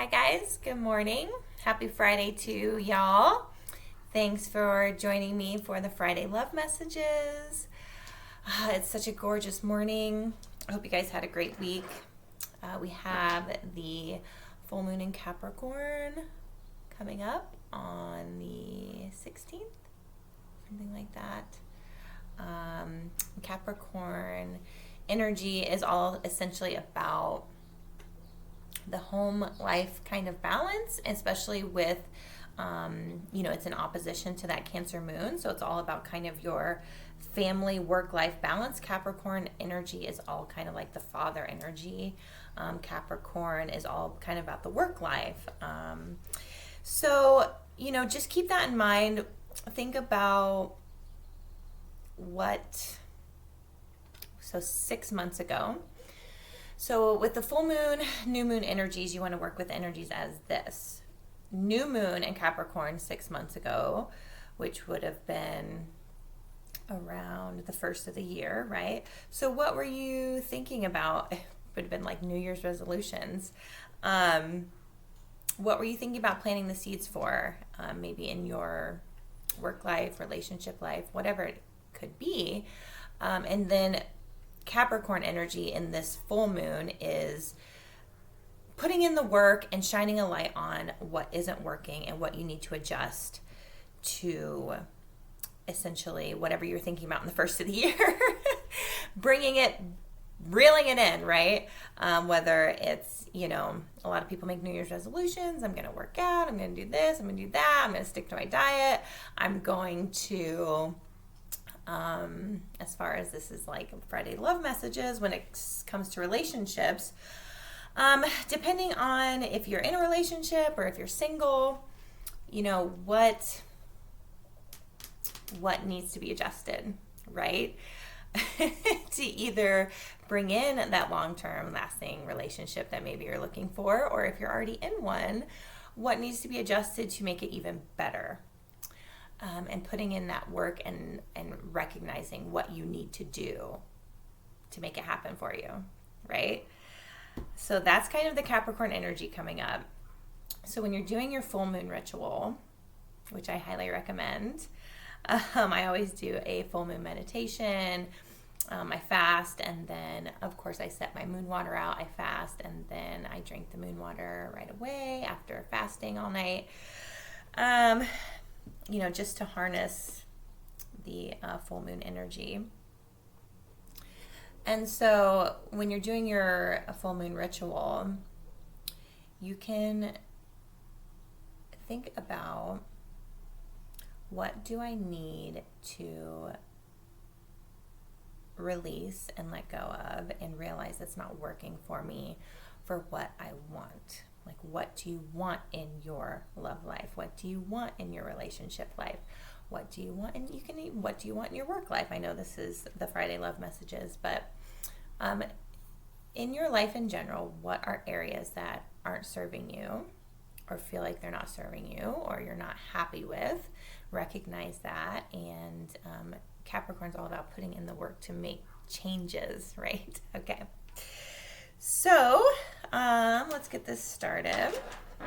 Hi guys, good morning. Happy Friday to y'all. Thanks for joining me for the Friday Love Messages. It's such a gorgeous morning. I hope you guys had a great week. We have the full moon in Capricorn coming up on the 16th, something like that. Capricorn energy is all essentially about the home life kind of balance, especially with it's in opposition to that Cancer moon, so it's all about kind of your family work life balance. Capricorn energy is all kind of like the father energy. Capricorn is all kind of about the work life. So just keep that in mind. Think about so 6 months ago. So with the full moon, new moon energies, you want to work with energies as this. New moon in Capricorn 6 months ago, which would have been around the first of the year, right? So what were you thinking about? It would have been like New Year's resolutions. What were you thinking about planting the seeds for? Maybe in your work life, relationship life, whatever it could be. And then Capricorn energy in this full moon is putting in the work and shining a light on what isn't working and what you need to adjust to essentially whatever you're thinking about in the first of the year. Reeling it in, right? Whether it's, a lot of people make New Year's resolutions. I'm going to work out. I'm going to do this. I'm going to do that. I'm going to stick to my diet. I'm going to... as far as this is like Friday Love Messages, when it comes to relationships, depending on if you're in a relationship or if you're single, what needs to be adjusted, right? To either bring in that long-term lasting relationship that maybe you're looking for, or if you're already in one, what needs to be adjusted to make it even better. And putting in that work and recognizing what you need to do to make it happen for you, right? So that's kind of the Capricorn energy coming up. So when you're doing your full moon ritual, which I highly recommend, I always do a full moon meditation. I fast, and then, of course, I set my moon water out. I fast, and then I drink the moon water right away after fasting all night. Just to harness the full moon energy. And so when you're doing your full moon ritual, you can think about, what do I need to release and let go of and realize it's not working for me for what I want? Like, what do you want in your love life? What do you want in your relationship life? What do you want? And what do you want in your work life? I know this is the Friday Love Messages, but in your life in general, what are areas that aren't serving you or feel like they're not serving you or you're not happy with? Recognize that. And Capricorn's all about putting in the work to make changes, right? Okay. So, let's get this started. I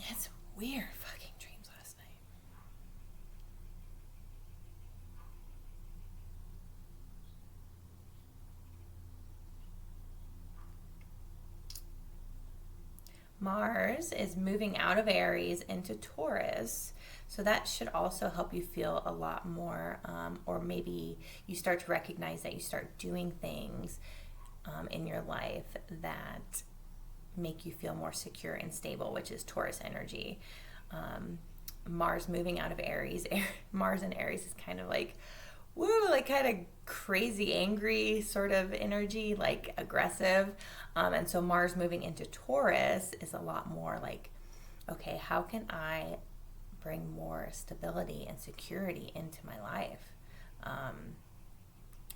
had some weird fucking dreams last night. Mars is moving out of Aries into Taurus. So that should also help you feel a lot more, or maybe you start to recognize that you start doing things in your life that make you feel more secure and stable, which is Taurus energy. Mars moving out of Aries. Mars in Aries is kind of like, like kind of crazy, angry sort of energy, like aggressive. And so Mars moving into Taurus is a lot more like, okay, how can I bring more stability and security into my life?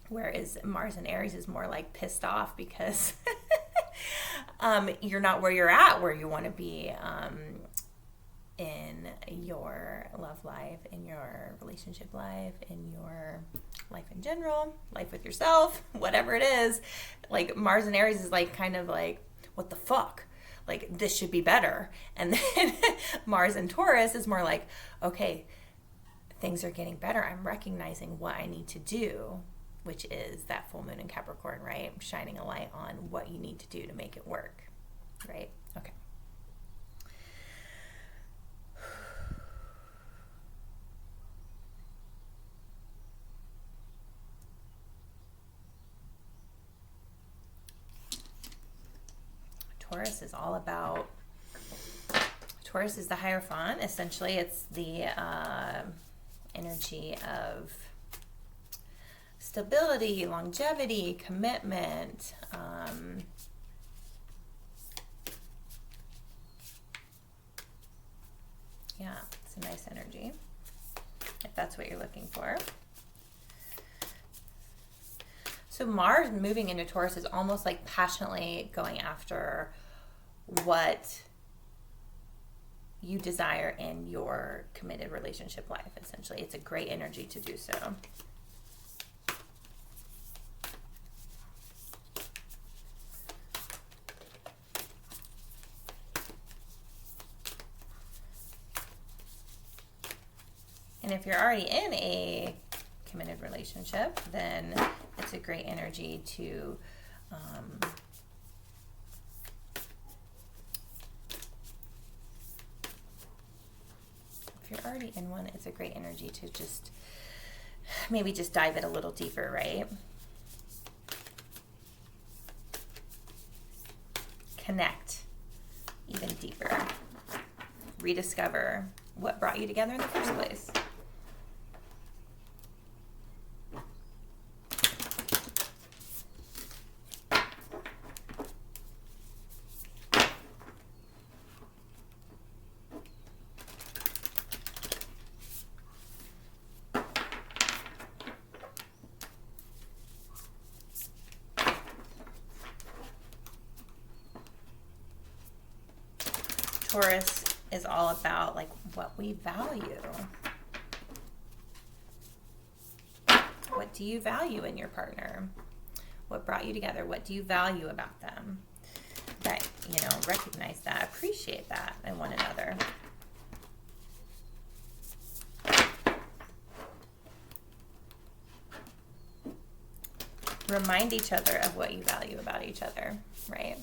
Whereas Mars in Aries is more like pissed off because you're not where you're at, where you want to be in your love life, in your relationship life, in your life in general, life with yourself, whatever it is. Like Mars and Aries is like kind of like, what the fuck? Like, this should be better. And then Mars in Taurus is more like, okay, things are getting better. I'm recognizing what I need to do, which is that full moon in Capricorn, right? Shining a light on what you need to do to make it work, right? Okay. Taurus is all about, Taurus is the Hierophant. Essentially, it's the energy of stability, longevity, commitment. Yeah, it's a nice energy, if that's what you're looking for. So Mars moving into Taurus is almost like passionately going after what you desire in your committed relationship life, essentially. It's a great energy to do so. And if you're already in a committed relationship, then it's a great energy to if you're already in one, it's a great energy to just maybe just dive it a little deeper, right? Connect even deeper. Rediscover what brought you together in the first place. Taurus is all about like what we value. What do you value in your partner? What brought you together? What do you value about them? That, you know, recognize that, appreciate that in one another. Remind each other of what you value about each other, right?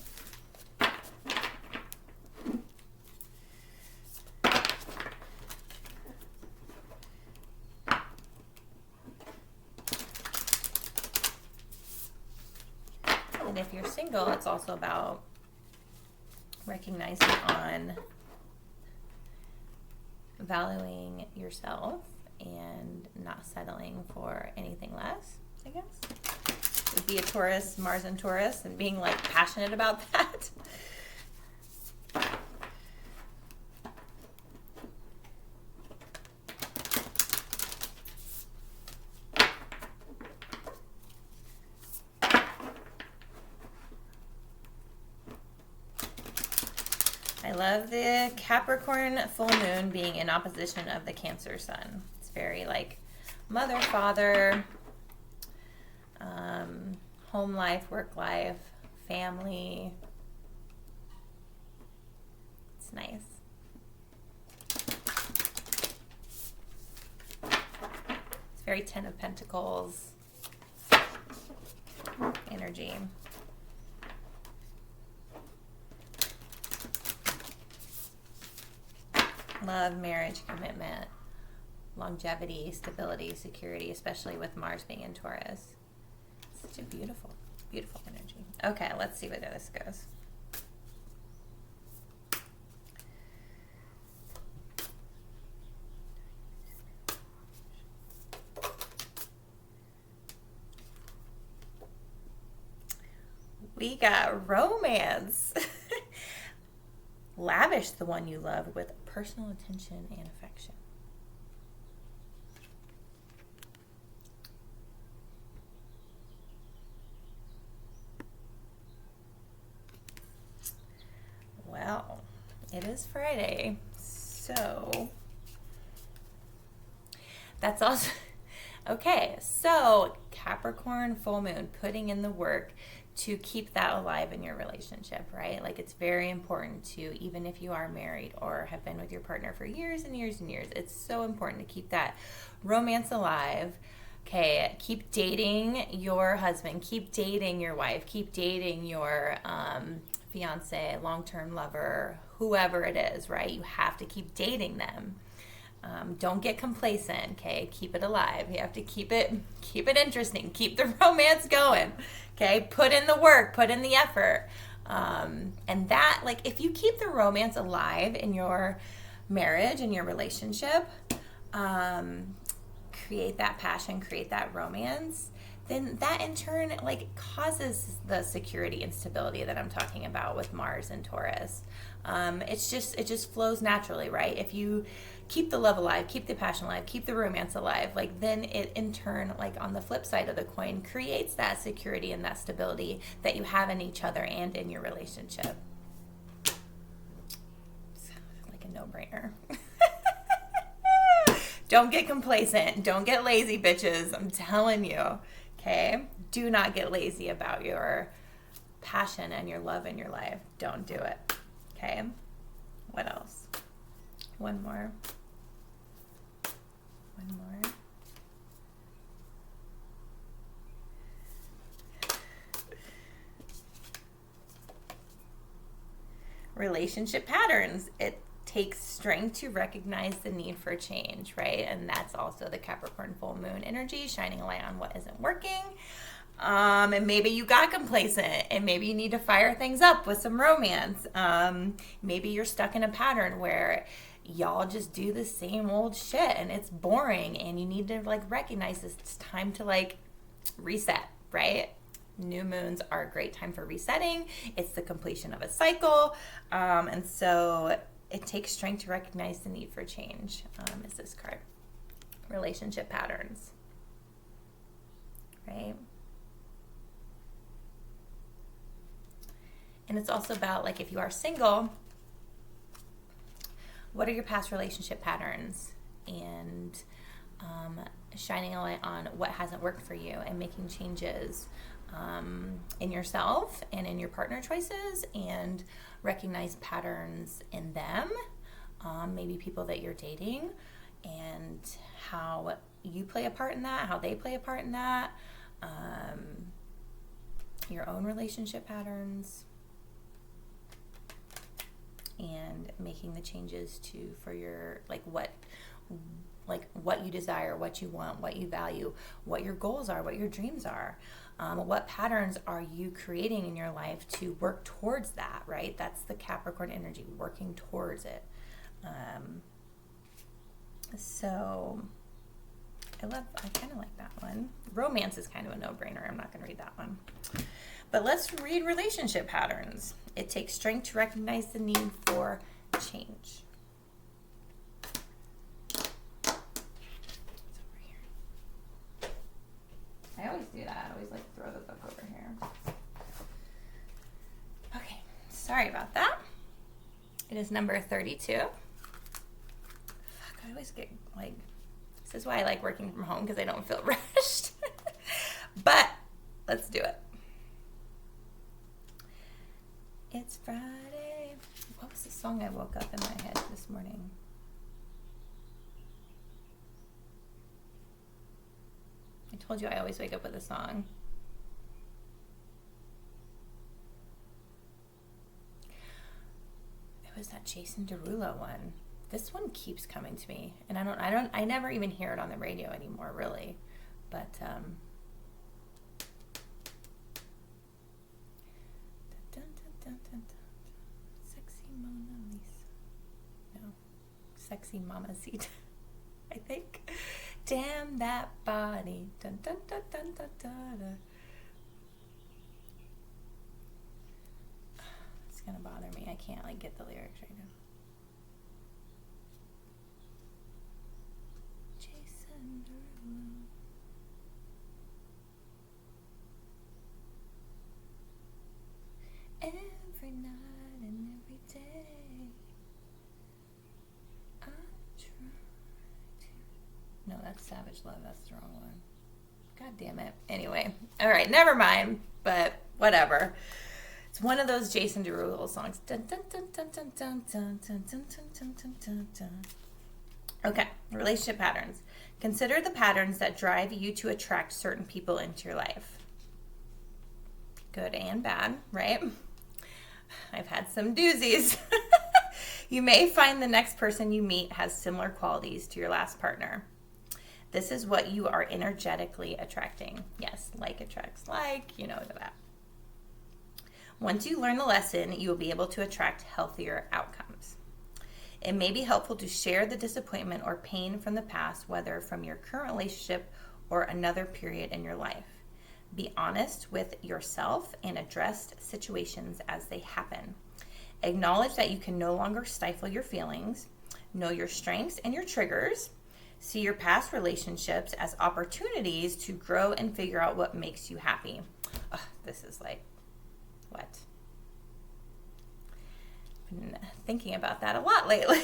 And if you're single, it's also about recognizing on valuing yourself and not settling for anything less, I guess. Would be a Taurus, Mars and Taurus, and being like passionate about that. I love the Capricorn full moon being in opposition of the Cancer sun. It's very like mother, father, home life, work life, family. It's nice. It's very Ten of Pentacles energy. Love, marriage, commitment, longevity, stability, security, especially with Mars being in Taurus. Such a beautiful, beautiful energy. Okay, let's see where this goes. We got romance. Lavish the one you love with personal attention and affection. Well, it is Friday, so that's also okay. So Capricorn full moon, putting in the work to keep that alive in your relationship, right? Like it's very important to, even if you are married or have been with your partner for years and years and years, it's so important to keep that romance alive. Okay, keep dating your husband, keep dating your wife, keep dating your fiance, long-term lover, whoever it is, right? You have to keep dating them. Don't get complacent, okay? Keep it alive. You have to keep it interesting. Keep the romance going, okay? Put in the work, put in the effort. And that, like, if you keep the romance alive in your marriage, in your relationship, create that passion, create that romance, then that in turn, like, causes the security and stability that I'm talking about with Mars and Taurus. It just flows naturally, right? If you keep the love alive, keep the passion alive, keep the romance alive, like then it in turn, like on the flip side of the coin, creates that security and that stability that you have in each other and in your relationship. Sounds like a no-brainer. Don't get complacent. Don't get lazy, bitches. I'm telling you. Okay? Do not get lazy about your passion and your love in your life. Don't do it. Okay? What else? One more. Relationship patterns. It takes strength to recognize the need for change, right? And that's also the Capricorn full moon energy, shining a light on what isn't working. And maybe you got complacent and maybe you need to fire things up with some romance. Maybe you're stuck in a pattern where y'all just do the same old shit and it's boring and you need to like recognize this. It's time to like reset, right? New moons are a great time for resetting. It's the completion of a cycle. And so it takes strength to recognize the need for change, is this card. Relationship patterns, right? And it's also about, like, if you are single, what are your past relationship patterns? And shining a light on what hasn't worked for you and making changes in yourself and in your partner choices, and recognize patterns in them, maybe people that you're dating, and how you play a part in that, how they play a part in that, your own relationship patterns, and making the changes for your what you desire, what you want, what you value, what your goals are, what your dreams are. What patterns are you creating in your life to work towards that, right? That's the Capricorn energy, working towards it. So I kind of like that one. Romance is kind of a no-brainer. I'm not going to read that one. But let's read relationship patterns. It takes strength to recognize the need for change. I always do that. I always throw the book over here. Okay, sorry about that. It is number 32. Fuck, I always get this is why I like working from home, because I don't feel rushed. But let's do it. It's Friday. What was the song I woke up in my head this morning? I told you I always wake up with a song. It was that Jason Derulo one. This one keeps coming to me, and I never even hear it on the radio anymore, really. But Sexy Mona Lisa. No, Sexy Mamacita, I think. Damn that body. Dun, dun, dun, dun, dun, dun, dun. It's gonna bother me. I can't get the lyrics right now. Jason Derulo. Every night and every day I try to... No, that's Savage Love. That's the wrong one. God damn it. Anyway. All right. Never mind. But whatever. It's one of those Jason Derulo songs. Dun, dun, dun, dun, dun, dun, dun, dun, dun, dun, dun, dun, dun. Okay, relationship patterns. Consider the patterns that drive you to attract certain people into your life. Good and bad, right? I've had some doozies. You may find the next person you meet has similar qualities to your last partner. This is what you are energetically attracting. Yes, like attracts like, you know that. Once you learn the lesson, you will be able to attract healthier outcomes. It may be helpful to share the disappointment or pain from the past, whether from your current relationship or another period in your life. Be honest with yourself and address situations as they happen. Acknowledge that you can no longer stifle your feelings. Know your strengths and your triggers. See your past relationships as opportunities to grow and figure out what makes you happy. Ugh, this is like, what? Been thinking about that a lot lately.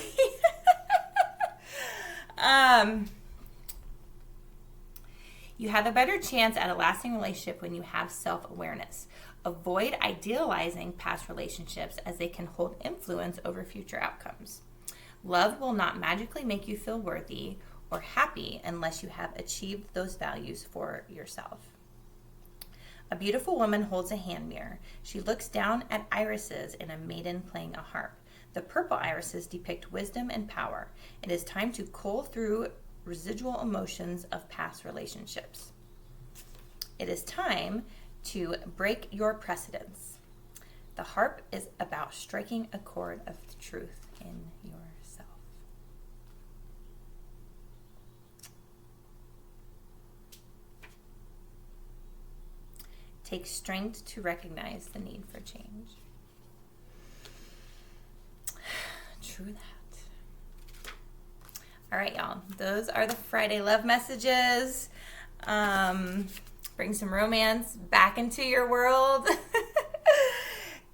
You have a better chance at a lasting relationship when you have self-awareness. Avoid idealizing past relationships as they can hold influence over future outcomes. Love will not magically make you feel worthy or happy unless you have achieved those values for yourself. A beautiful woman holds a hand mirror. She looks down at irises in a maiden playing a harp. The purple irises depict wisdom and power. It is time to cull through residual emotions of past relationships. It is time to break your precedents. The harp is about striking a chord of truth in yourself. Take strength to recognize the need for change. True that. All right, y'all. Those are the Friday love messages. Bring some romance back into your world.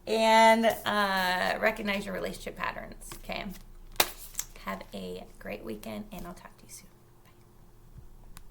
And recognize your relationship patterns. Okay. Have a great weekend, and I'll talk to you.